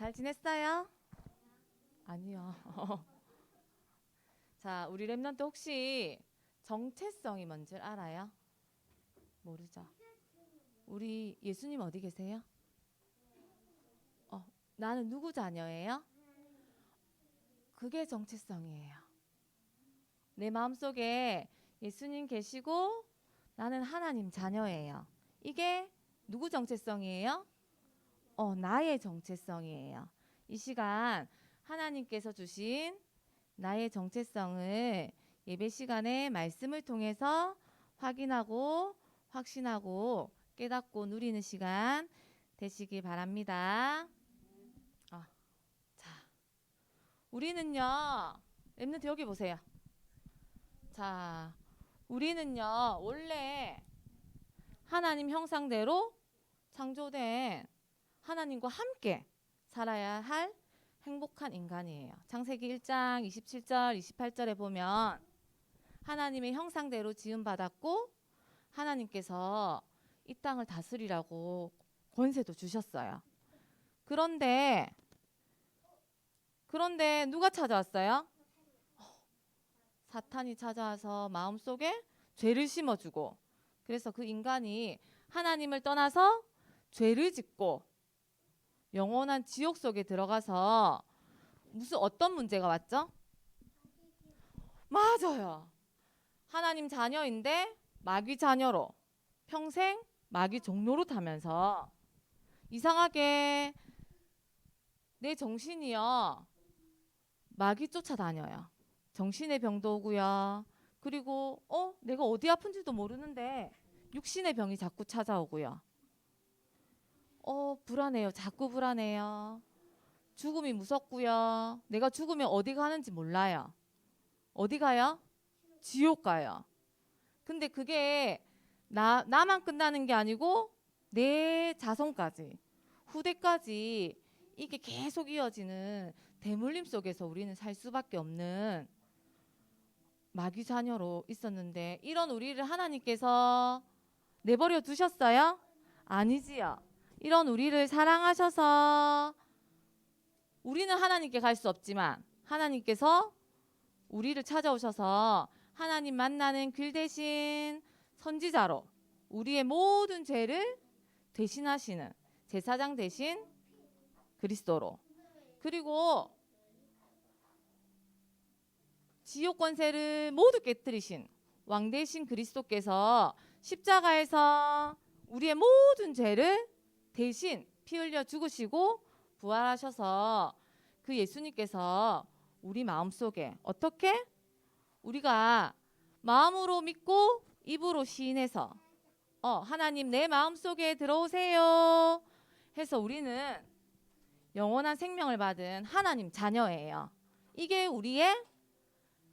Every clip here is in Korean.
잘 지냈어요? 아니요. 자, 우리 랩런트 혹시 정체성이 뭔지 알아요? 모르죠. 우리 예수님 어디 계세요? 어, 나는 누구 자녀예요? 그게 정체성이에요. 내 마음속에 예수님 계시고 나는 하나님 자녀예요. 이게 누구 정체성이에요? 나의 정체성이에요. 이 시간 하나님께서 주신 나의 정체성을 예배 시간에 말씀을 통해서 확인하고 확신하고 깨닫고 누리는 시간 되시기 바랍니다. 자, 우리는요, 랩런트 여기 보세요. 자, 우리는요, 원래 하나님 형상대로 창조된 하나님과 함께 살아야 할 행복한 인간이에요. 창세기 1장 27절 28절에 보면 하나님의 형상대로 지음받았고 하나님께서 이 땅을 다스리라고 권세도 주셨어요. 그런데 누가 찾아왔어요? 사탄이 찾아와서 마음속에 죄를 심어주고, 그래서 그 인간이 하나님을 떠나서 죄를 짓고 영원한 지옥 속에 들어가서 어떤 문제가 왔죠? 맞아요. 하나님 자녀인데 마귀 자녀로 평생 마귀 종로로 타면서 이상하게 내 정신이요 마귀 쫓아다녀요. 정신의 병도 오고요. 그리고 내가 어디 아픈지도 모르는데 육신의 병이 자꾸 찾아오고요. 불안해요. 자꾸 불안해요. 죽음이 무섭고요. 내가 죽으면 어디 가는지 몰라요. 어디 가요? 지옥 가요. 근데 그게 나만 끝나는 게 아니고 내 자손까지, 후대까지 이게 계속 이어지는 대물림 속에서 우리는 살 수밖에 없는 마귀 자녀로 있었는데, 이런 우리를 하나님께서 내버려 두셨어요? 아니지요. 이런 우리를 사랑하셔서 우리는 하나님께 갈 수 없지만 하나님께서 우리를 찾아오셔서 하나님 만나는 길 대신 선지자로 우리의 모든 죄를 대신하시는 제사장 대신 그리스도로, 그리고 지옥 권세를 모두 깨뜨리신 왕 대신 그리스도께서 십자가에서 우리의 모든 죄를 대신 피 흘려 죽으시고 부활하셔서 그 예수님께서 우리 마음속에 어떻게? 우리가 마음으로 믿고 입으로 시인해서 하나님 내 마음속에 들어오세요 해서 우리는 영원한 생명을 받은 하나님 자녀예요. 이게 우리의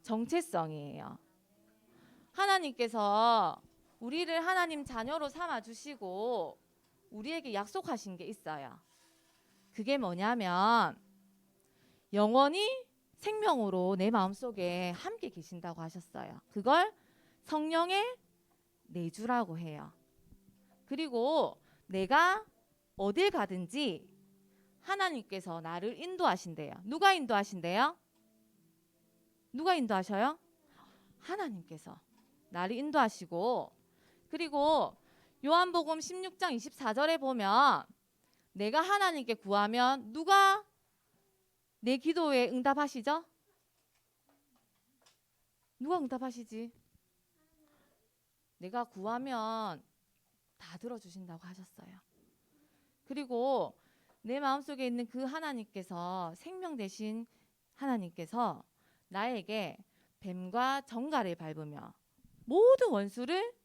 정체성이에요. 하나님께서 우리를 하나님 자녀로 삼아 주시고 우리에게 약속하신 게 있어요. 그게 뭐냐면 영원히 생명으로 내 마음속에 함께 계신다고 하셨어요. 그걸 성령의 내주라고 해요. 그리고 내가 어딜 가든지 하나님께서 나를 인도하신대요. 누가 인도하신대요? 누가 인도하셔요? 하나님께서 나를 인도하시고, 그리고 요한복음 16장 24절에 보면 내가 하나님께 구하면 누가 내 기도에 응답하시죠? 누가 응답하시지? 내가 구하면 다 들어주신다고 하셨어요. 그리고 내 마음속에 있는 그 하나님께서, 생명 되신 하나님께서 나에게 뱀과 정갈을 밟으며 모든 원수를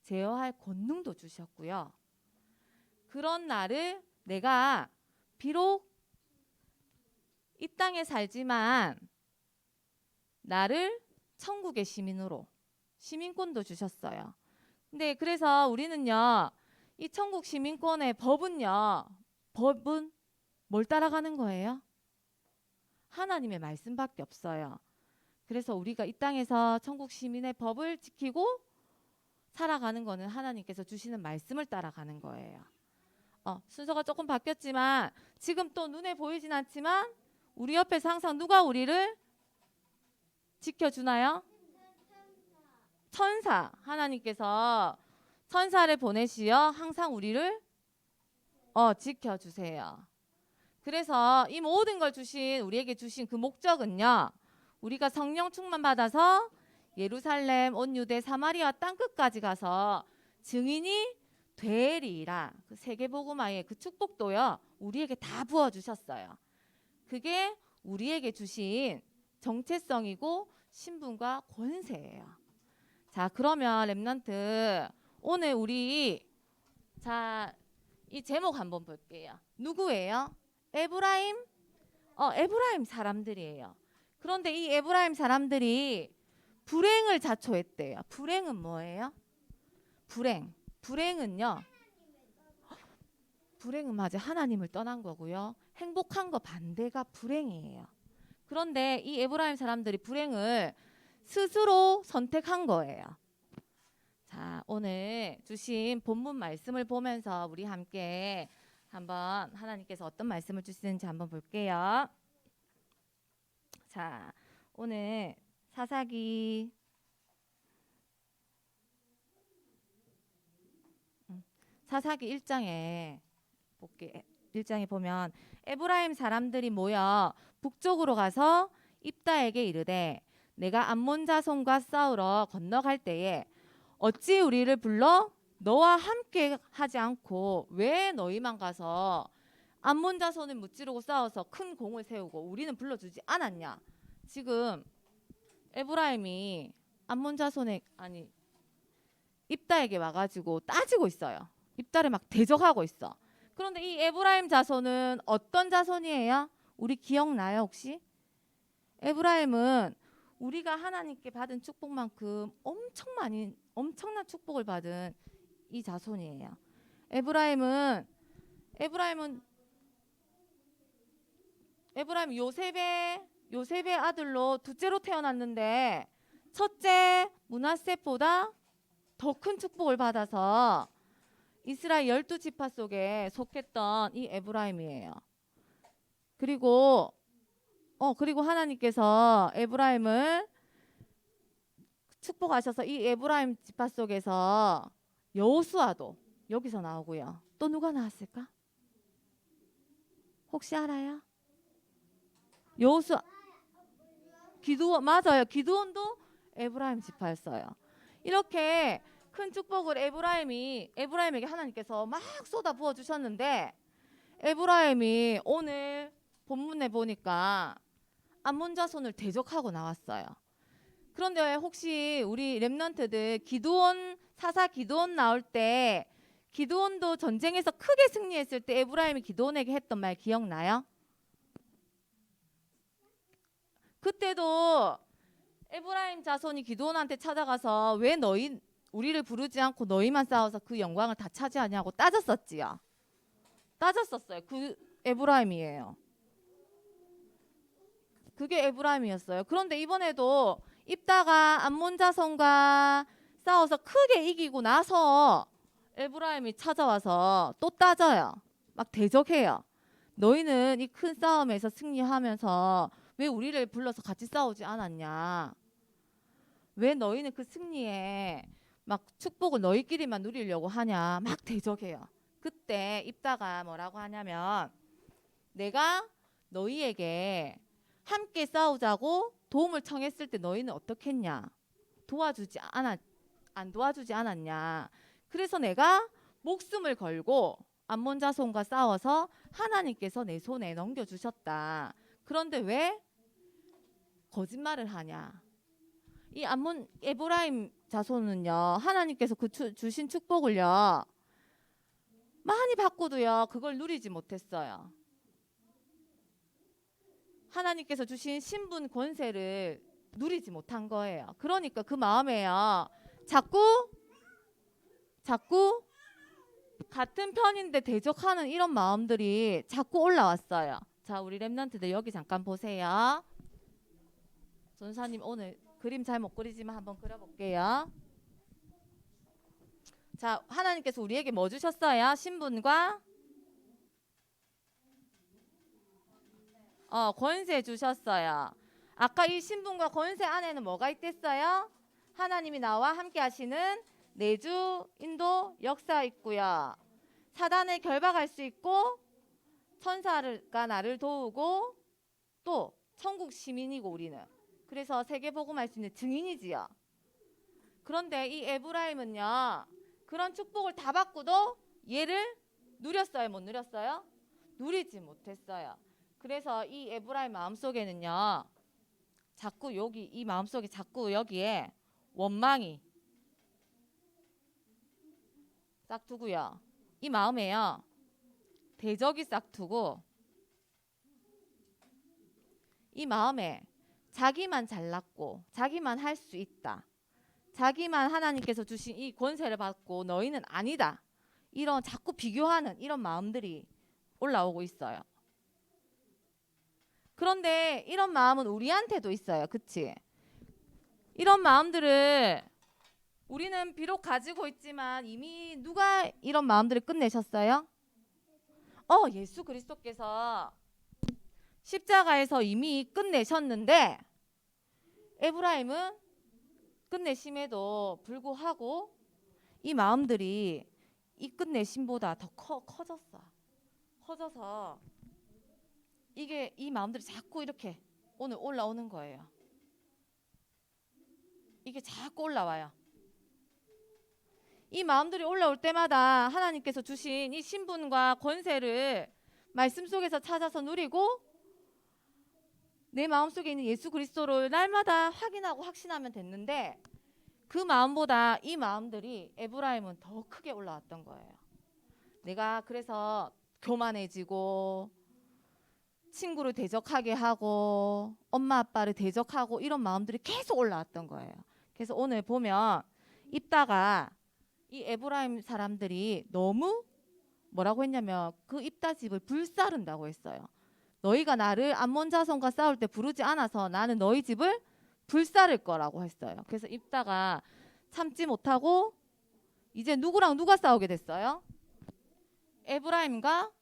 제어할 권능도 주셨고요. 그런 나를 내가 비록 이 땅에 살지만 나를 천국의 시민으로 시민권도 주셨어요. 근데 그래서 우리는요, 이 천국 시민권의 법은 뭘 따라가는 거예요? 하나님의 말씀밖에 없어요. 그래서 우리가 이 땅에서 천국 시민의 법을 지키고 살아가는 거는 하나님께서 주시는 말씀을 따라가는 거예요. 순서가 조금 바뀌었지만 지금 또 눈에 보이진 않지만 우리 옆에서 항상 누가 우리를 지켜주나요? 천사. 하나님께서 천사를 보내시어 항상 우리를 지켜주세요. 그래서 이 모든 걸 우리에게 주신 그 목적은요, 우리가 성령 충만 받아서 예루살렘, 온 유대, 사마리아 땅끝까지 가서 증인이 되리라. 그 세계복음화의 그 축복도요, 우리에게 다 부어주셨어요. 그게 우리에게 주신 정체성이고 신분과 권세예요. 자, 그러면 렘넌트 오늘 우리 이 제목 한번 볼게요. 누구예요? 에브라임? 에브라임 사람들이에요. 그런데 이 에브라임 사람들이 불행을 자초했대요. 불행은 뭐예요? 불행은요. 불행은 맞아, 하나님을 떠난 거고요. 행복한 거 반대가 불행이에요. 그런데 이 에브라임 사람들이 불행을 스스로 선택한 거예요. 자, 오늘 주신 본문 말씀을 보면서 우리 함께 한번 하나님께서 어떤 말씀을 주시는지 한번 볼게요. 자, 오늘 사사기 1장에 1장에 보면 에브라임 사람들이 모여 북쪽으로 가서 입다에게 이르되 내가 암몬 자손과 싸우러 건너갈 때에 어찌 우리를 불러 너와 함께 하지 않고 왜 너희만 가서 암몬 자손을 무찌르고 싸워서 큰 공을 세우고 우리는 불러주지 않았냐. 지금 에브라임이 암몬 자손에 입다에게 와가지고 따지고 있어요. 입다를 막 대적하고 있어. 그런데 이 에브라임 자손은 어떤 자손이에요? 우리 기억나요 혹시? 에브라임은 우리가 하나님께 받은 축복만큼 엄청난 축복을 받은 이 자손이에요. 에브라임은 요셉의 아들로 둘째로 태어났는데 첫째 므낫세보다 더 큰 축복을 받아서 이스라엘 12지파 속에 속했던 이 에브라임이에요. 그리고 하나님께서 에브라임을 축복하셔서 이 에브라임 지파 속에서 여호수아도 여기서 나오고요. 또 누가 나왔을까? 혹시 알아요? 여호수아, 기드온, 맞아요. 기드온도 에브라임 지파였어요. 이렇게 큰 축복을 에브라임에게 하나님께서 막 쏟아 부어 주셨는데 에브라임이 오늘 본문에 보니까 암몬 자손을 대적하고 나왔어요. 그런데 혹시 우리 렘넌트들 사사 기드온 나올 때 기드온도 전쟁에서 크게 승리했을 때 에브라임이 기드온에게 했던 말 기억나요? 그때도 에브라임 자손이 기드온한테 찾아가서 왜 우리를 부르지 않고 너희만 싸워서 그 영광을 다 차지하냐고 따졌었어요. 그 에브라임이에요. 그게 에브라임이었어요. 그런데 이번에도 입다가 암몬 자손과 싸워서 크게 이기고 나서 에브라임이 찾아와서 또 따져요. 막 대적해요. 너희는 이 큰 싸움에서 승리하면서 왜 우리를 불러서 같이 싸우지 않았냐? 왜 너희는 그 승리에 막 축복을 너희끼리만 누리려고 하냐? 막 대적해요. 그때 입다가 뭐라고 하냐면 내가 너희에게 함께 싸우자고 도움을 청했을 때 너희는 어떻게 했냐? 안 도와주지 않았냐? 그래서 내가 목숨을 걸고 암몬 자손과 싸워서 하나님께서 내 손에 넘겨주셨다. 그런데 왜 거짓말을 하냐? 이 에브라임 자손은요, 하나님께서 주신 축복을요 많이 받고도요 그걸 누리지 못했어요. 하나님께서 주신 신분 권세를 누리지 못한 거예요. 그러니까 그 마음에요 자꾸 같은 편인데 대적하는 이런 마음들이 자꾸 올라왔어요. 자, 우리 렘넌트들 여기 잠깐 보세요. 전사님 오늘 그림 잘 못 그리지만 한번 그려볼게요. 자, 하나님께서 우리에게 뭐 주셨어요? 신분과 권세 주셨어요. 아까 이 신분과 권세 안에는 뭐가 있댔어요? 하나님이 나와 함께 하시는 내주, 인도, 역사 있고요. 사단을 결박할 수 있고 천사가 나를 도우고 또 천국 시민이고 우리는. 그래서 세계 복음할 수 있는 증인이지요. 그런데 이 에브라임은요. 그런 축복을 다 받고도 얘를 누렸어요? 못 누렸어요? 누리지 못했어요. 그래서 이 에브라임 마음속에는요. 자꾸 여기 이 마음속에 자꾸 여기에 원망이 싹두고요. 이 마음에요. 대적이 싹두고 이 마음에 자기만 잘났고 자기만 할 수 있다. 자기만 하나님께서 주신 이 권세를 받고 너희는 아니다. 이런 자꾸 비교하는 이런 마음들이 올라오고 있어요. 그런데 이런 마음은 우리한테도 있어요. 그치? 이런 마음들을 우리는 비록 가지고 있지만 이미 누가 이런 마음들을 끝내셨어요? 예수 그리스도께서 십자가에서 이미 끝내셨는데 에브라임은 끝내심에도 불구하고 이 마음들이 이 끝내심보다 더 커져서 이게 이 마음들이 자꾸 이렇게 오늘 올라오는 거예요. 이게 자꾸 올라와요. 이 마음들이 올라올 때마다 하나님께서 주신 이 신분과 권세를 말씀 속에서 찾아서 누리고 내 마음속에 있는 예수 그리스도를 날마다 확인하고 확신하면 됐는데 그 마음보다 이 마음들이 에브라임은 더 크게 올라왔던 거예요. 내가 그래서 교만해지고 친구를 대적하게 하고 엄마 아빠를 대적하고 이런 마음들이 계속 올라왔던 거예요. 그래서 오늘 보면 입다가 이 에브라임 사람들이 너무 뭐라고 했냐면 그 입다 집을 불사른다고 했어요. 너희가 나를 암몬 자손과 싸울 때 부르지 않아서 나는 너희 집을 불사를 거라고 했어요. 그래서 입다가 참지 못하고 이제 누구랑 누가 싸우게 됐어요? 에브라임과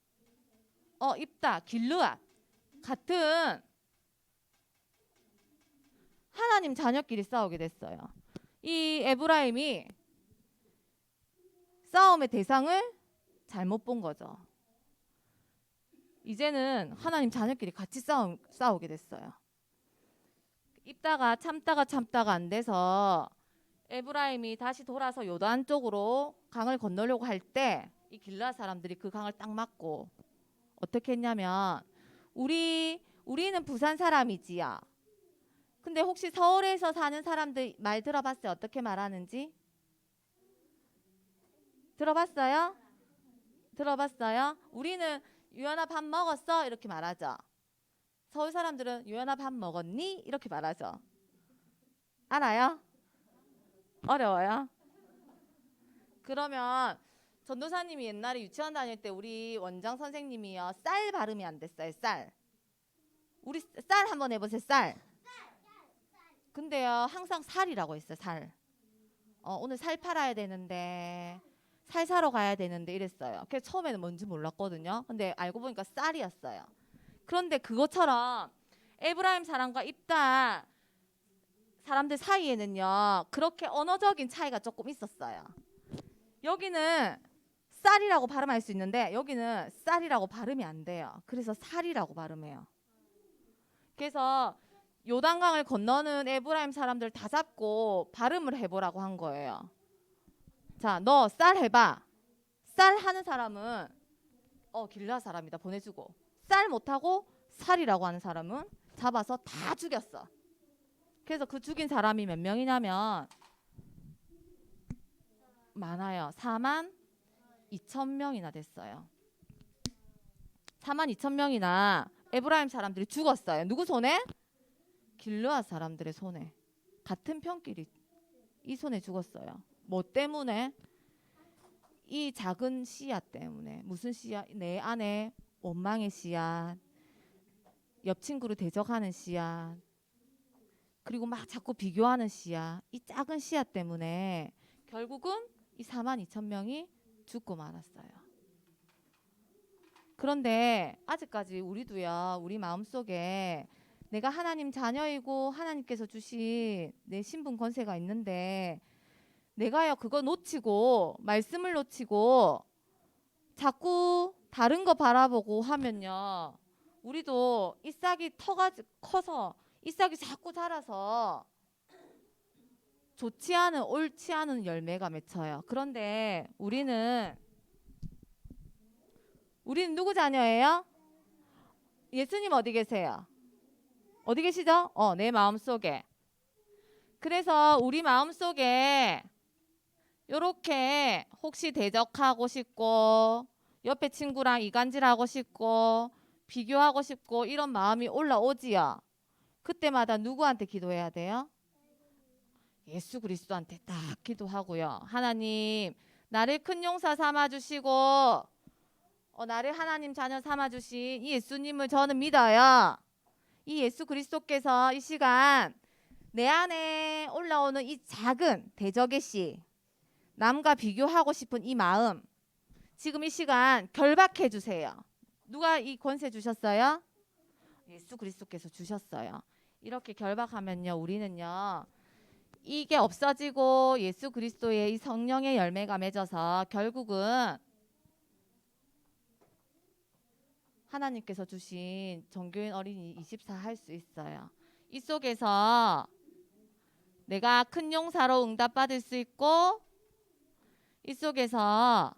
입다, 길르앗 같은 하나님 자녀끼리 싸우게 됐어요. 이 에브라임이 싸움의 대상을 잘못 본 거죠. 이제는 하나님 자녀끼리 같이 싸우게 됐어요. 입다가 참다가 안 돼서 에브라임이 다시 돌아서 요단 쪽으로 강을 건너려고 할 때 이 길르앗 사람들이 그 강을 딱 막고 어떻게 했냐면 우리는 부산 사람이지요. 근데 혹시 서울에서 사는 사람들 말 들어봤어요? 어떻게 말하는지? 들어봤어요? 우리는 유연아 밥 먹었어? 이렇게 말하죠. 서울 사람들은 유연아 밥 먹었니? 이렇게 말하죠. 알아요? 어려워요? 그러면 전도사님이 옛날에 유치원 다닐 때 우리 원장 선생님이요. 쌀 발음이 안 됐어요. 쌀. 우리 쌀 한번 해보세요. 쌀. 근데요. 항상 살이라고 했어요. 살. 오늘 살 팔아야 되는데 살 사러 가야 되는데 이랬어요. 그래서 처음에는 뭔지 몰랐거든요. 근데 알고 보니까 쌀이었어요. 그런데 그것처럼 에브라임 사람과 입다 사람들 사이에는요. 그렇게 언어적인 차이가 조금 있었어요. 여기는 쌀이라고 발음할 수 있는데 여기는 쌀이라고 발음이 안 돼요. 그래서 살이라고 발음해요. 그래서 요단강을 건너는 에브라임 사람들 다 잡고 발음을 해보라고 한 거예요. 자, 너 쌀 해봐. 쌀 하는 사람은 길라 사람이다 보내주고 쌀 못하고 살이라고 하는 사람은 잡아서 다 죽였어. 그래서 그 죽인 사람이 몇 명이냐면 많아요. 42,000명이나 됐어요. 42,000명이나 에브라임 사람들이 죽었어요. 누구 손에? 길르앗 사람들의 손에. 같은 편끼리 이 손에 죽었어요. 뭐 때문에? 이 작은 씨앗 때문에. 무슨 씨앗? 내 안에 원망의 씨앗, 옆 친구를 대적하는 씨앗, 그리고 막 자꾸 비교하는 씨앗, 이 작은 씨앗 때문에 결국은 이 42,000명이 죽고 말았어요. 그런데 아직까지 우리도요, 우리 마음속에 내가 하나님 자녀이고 하나님께서 주신 내 신분 권세가 있는데 내가요 그거 놓치고 말씀을 놓치고 자꾸 다른 거 바라보고 하면요, 우리도 이 싹이 커서 이 싹이 자꾸 자라서 좋지 않은 옳지 않은 열매가 맺혀요. 그런데 우리는 누구 자녀예요? 예수님 어디 계세요? 어디 계시죠? 내 마음속에. 그래서 우리 마음속에 요렇게 혹시 대적하고 싶고 옆에 친구랑 이간질하고 싶고 비교하고 싶고 이런 마음이 올라오지요. 그때마다 누구한테 기도해야 돼요? 예수 그리스도한테 딱 기도하고요. 하나님, 나를 큰 용사 삼아주시고 나를 하나님 자녀 삼아주신 이 예수님을 저는 믿어요. 이 예수 그리스도께서 이 시간 내 안에 올라오는 이 작은 대적의 씨, 남과 비교하고 싶은 이 마음, 지금 이 시간 결박해 주세요. 누가 이 권세 주셨어요? 예수 그리스도께서 주셨어요. 이렇게 결박하면요, 우리는요 이게 없어지고 예수 그리스도의 이 성령의 열매가 맺어서 결국은 하나님께서 주신 정교인 어린이 24 할 수 있어요. 이 속에서 내가 큰 용사로 응답받을 수 있고 이 속에서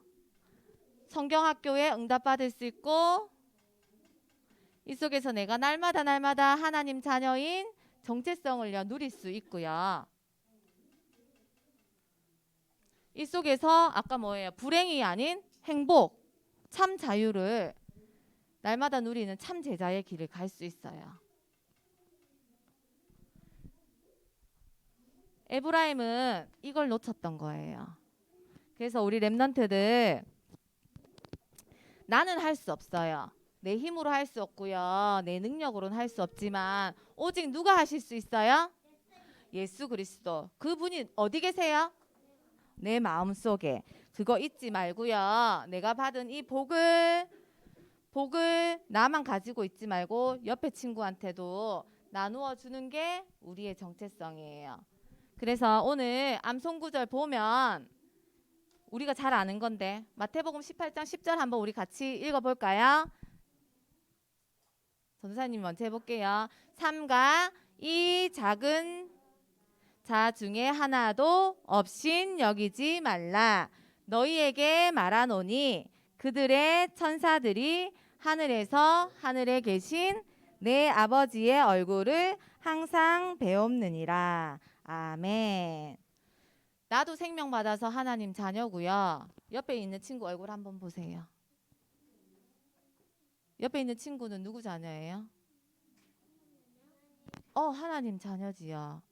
성경학교에 응답받을 수 있고 이 속에서 내가 날마다 하나님 자녀인 정체성을 누릴 수 있고요. 이 속에서 아까 뭐예요? 불행이 아닌 행복, 참 자유를 날마다 누리는 참 제자의 길을 갈 수 있어요. 에브라임은 이걸 놓쳤던 거예요. 그래서 우리 렘넌트들 나는 할 수 없어요. 내 힘으로 할 수 없고요. 내 능력으로는 할 수 없지만 오직 누가 하실 수 있어요? 예수 그리스도. 그분이 어디 계세요? 내 마음속에. 그거 잊지 말고요. 내가 받은 이 복을 나만 가지고 있지 말고 옆에 친구한테도 나누어 주는 게 우리의 정체성이에요. 그래서 오늘 암송구절 보면 우리가 잘 아는 건데 마태복음 18장 10절 한번 우리 같이 읽어볼까요? 전도사님 먼저 해볼게요. 삼가 이 작은 자 중에 하나도 없인 여기지 말라. 너희에게 말하노니 그들의 천사들이 하늘에 계신 내 아버지의 얼굴을 항상 배옵느니라. 아멘. 나도 생명 받아서 하나님 자녀고요. 옆에 있는 친구 얼굴 한번 보세요. 옆에 있는 친구는 누구 자녀예요? 하나님 자녀지요.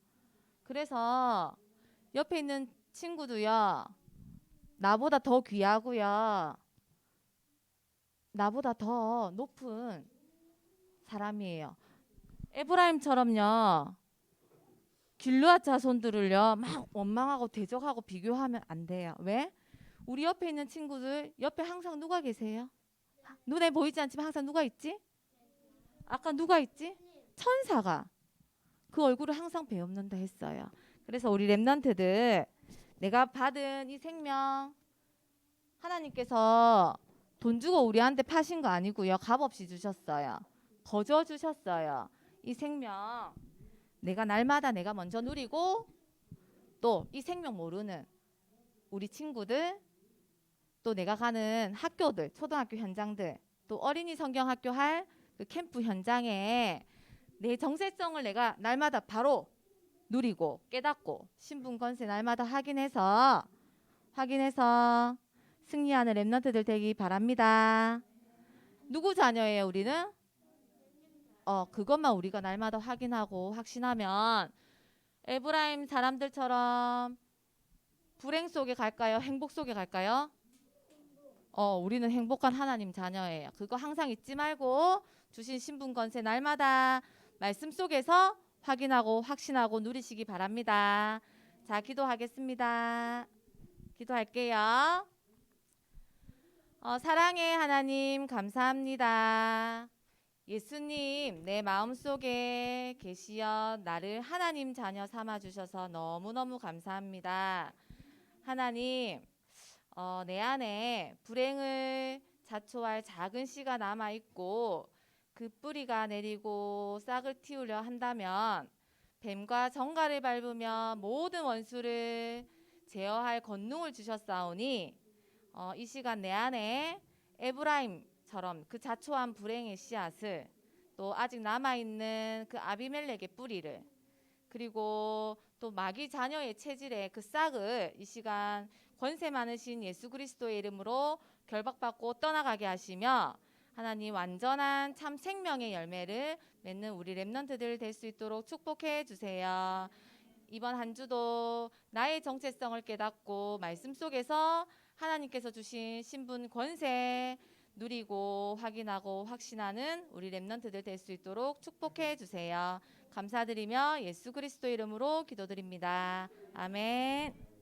그래서 옆에 있는 친구도요, 나보다 더 귀하고요, 나보다 더 높은 사람이에요. 에브라임처럼요, 길르앗 자손들을요 막 원망하고 대적하고 비교하면 안 돼요. 왜? 우리 옆에 있는 친구들 옆에 항상 누가 계세요? 눈에 보이지 않지만 항상 누가 있지? 아까 누가 있지? 천사가 그 얼굴을 항상 배웁는다 했어요. 그래서 우리 렘넌트들 내가 받은 이 생명 하나님께서 돈 주고 우리한테 파신 거 아니고요. 값없이 주셨어요. 거저 주셨어요. 이 생명 내가 날마다 내가 먼저 누리고 또 이 생명 모르는 우리 친구들 또 내가 가는 학교들 초등학교 현장들 또 어린이 성경학교 할 그 캠프 현장에 내 정체성을 내가 날마다 바로 누리고 깨닫고 신분 권세 날마다 확인해서 승리하는 렘넌트들 되기 바랍니다. 누구 자녀예요 우리는? 그것만 우리가 날마다 확인하고 확신하면 에브라임 사람들처럼 불행 속에 갈까요? 행복 속에 갈까요? 우리는 행복한 하나님 자녀예요. 그거 항상 잊지 말고 주신 신분 권세 날마다 말씀 속에서 확인하고 확신하고 누리시기 바랍니다. 자, 기도하겠습니다. 기도할게요. 사랑의 하나님 감사합니다. 예수님 내 마음속에 계시어 나를 하나님 자녀 삼아 주셔서 너무너무 감사합니다. 하나님 내 안에 불행을 자초할 작은 씨가 남아 있고 그 뿌리가 내리고 싹을 틔우려 한다면 뱀과 정갈을 밟으며 모든 원수를 제어할 권능을 주셨사오니 이 시간 내 안에 에브라임처럼 그 자초한 불행의 씨앗을 또 아직 남아있는 그 아비멜렉의 뿌리를 그리고 또 마귀 자녀의 체질의 그 싹을 이 시간 권세 많으신 예수 그리스도의 이름으로 결박받고 떠나가게 하시며 하나님 완전한 참 생명의 열매를 맺는 우리 렘넌트들 될 수 있도록 축복해 주세요. 이번 한 주도 나의 정체성을 깨닫고 말씀 속에서 하나님께서 주신 신분 권세 누리고 확인하고 확신하는 우리 렘넌트들 될 수 있도록 축복해 주세요. 감사드리며 예수 그리스도 이름으로 기도드립니다. 아멘.